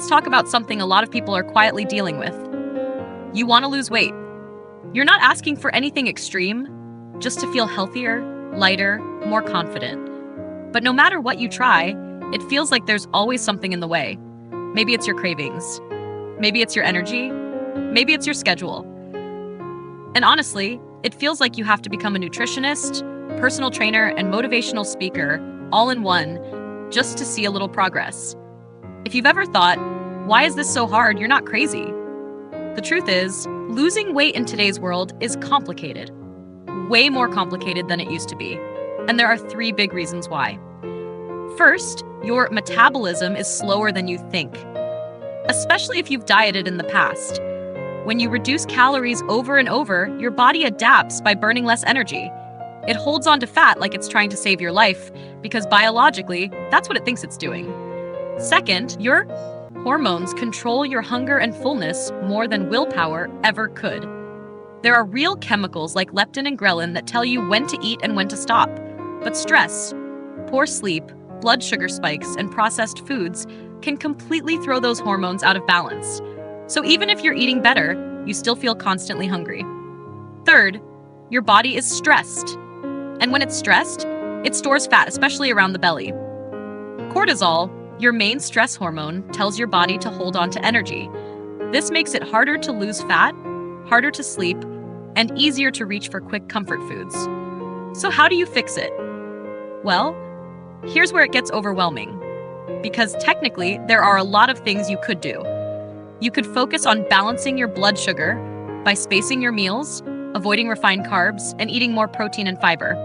let's talk about something a lot of people are quietly dealing with. You want to lose weight. You're not asking for anything extreme, just to feel healthier, lighter, more confident. But no matter what you try, it feels like there's always something in the way. Maybe it's your cravings. Maybe it's your energy. Maybe it's your schedule. And honestly, it feels like you have to become a nutritionist, personal trainer, and motivational speaker all in one just to see a little progress. If you've ever thought, why is this so hard? You're not crazy. The truth is, losing weight in today's world is complicated. Way more complicated than it used to be. And there are 3 big reasons why. First, your metabolism is slower than you think, especially if you've dieted in the past. When you reduce calories over and over, your body adapts by burning less energy. It holds on to fat like it's trying to save your life, because biologically, that's what it thinks it's doing. Second, your hormones control your hunger and fullness more than willpower ever could. There are real chemicals like leptin and ghrelin that tell you when to eat and when to stop. But stress, poor sleep, blood sugar spikes, and processed foods can completely throw those hormones out of balance. So even if you're eating better, you still feel constantly hungry. Third, your body is stressed. And when it's stressed, it stores fat, especially around the belly. Cortisol, your main stress hormone, tells your body to hold on to energy. This makes it harder to lose fat, harder to sleep, and easier to reach for quick comfort foods. So how do you fix it? Well, here's where it gets overwhelming. Because technically, there are a lot of things you could do. You could focus on balancing your blood sugar by spacing your meals, avoiding refined carbs, and eating more protein and fiber.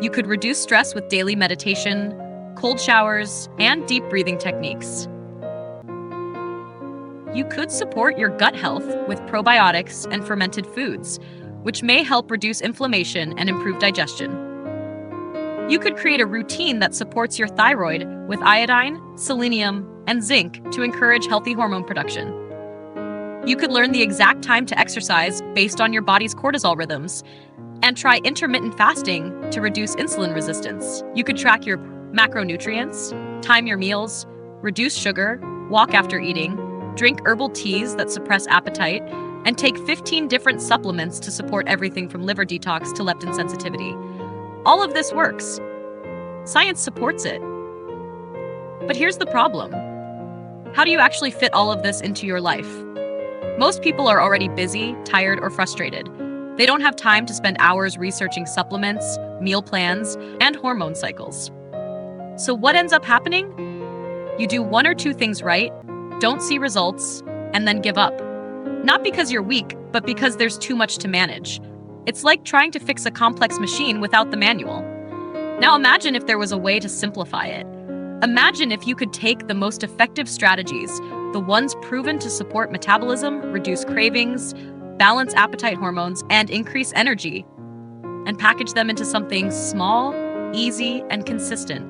You could reduce stress with daily meditation, cold showers, and deep breathing techniques. You could support your gut health with probiotics and fermented foods, which may help reduce inflammation and improve digestion. You could create a routine that supports your thyroid with iodine, selenium, and zinc to encourage healthy hormone production. You could learn the exact time to exercise based on your body's cortisol rhythms, and try intermittent fasting to reduce insulin resistance. You could track your macronutrients, time your meals, reduce sugar, walk after eating, drink herbal teas that suppress appetite, and take 15 different supplements to support everything from liver detox to leptin sensitivity. All of this works. Science supports it. But here's the problem. How do you actually fit all of this into your life? Most people are already busy, tired, or frustrated. They don't have time to spend hours researching supplements, meal plans, and hormone cycles. So what ends up happening? You do 1 or 2 things right, don't see results, and then give up. Not because you're weak, but because there's too much to manage. It's like trying to fix a complex machine without the manual. Now imagine if there was a way to simplify it. Imagine if you could take the most effective strategies, the ones proven to support metabolism, reduce cravings, balance appetite hormones, and increase energy, and package them into something small, easy, and consistent.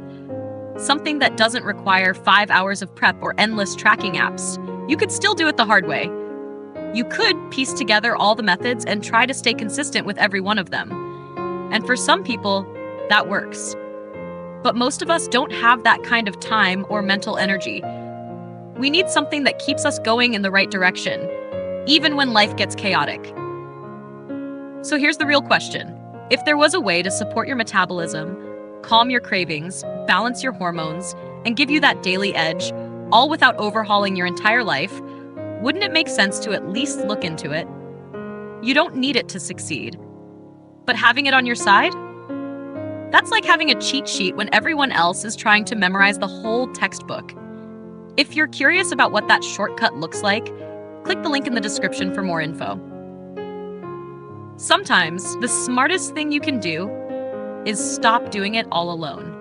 Something that doesn't require 5 hours of prep or endless tracking apps. You could still do it the hard way. You could piece together all the methods and try to stay consistent with every one of them. And for some people, that works. But most of us don't have that kind of time or mental energy. We need something that keeps us going in the right direction, even when life gets chaotic. So here's the real question. If there was a way to support your metabolism, calm your cravings, balance your hormones, and give you that daily edge, all without overhauling your entire life, wouldn't it make sense to at least look into it? You don't need it to succeed. But having it on your side? That's like having a cheat sheet when everyone else is trying to memorize the whole textbook. If you're curious about what that shortcut looks like, click the link in the description for more info. Sometimes, the smartest thing you can do is stop doing it all alone.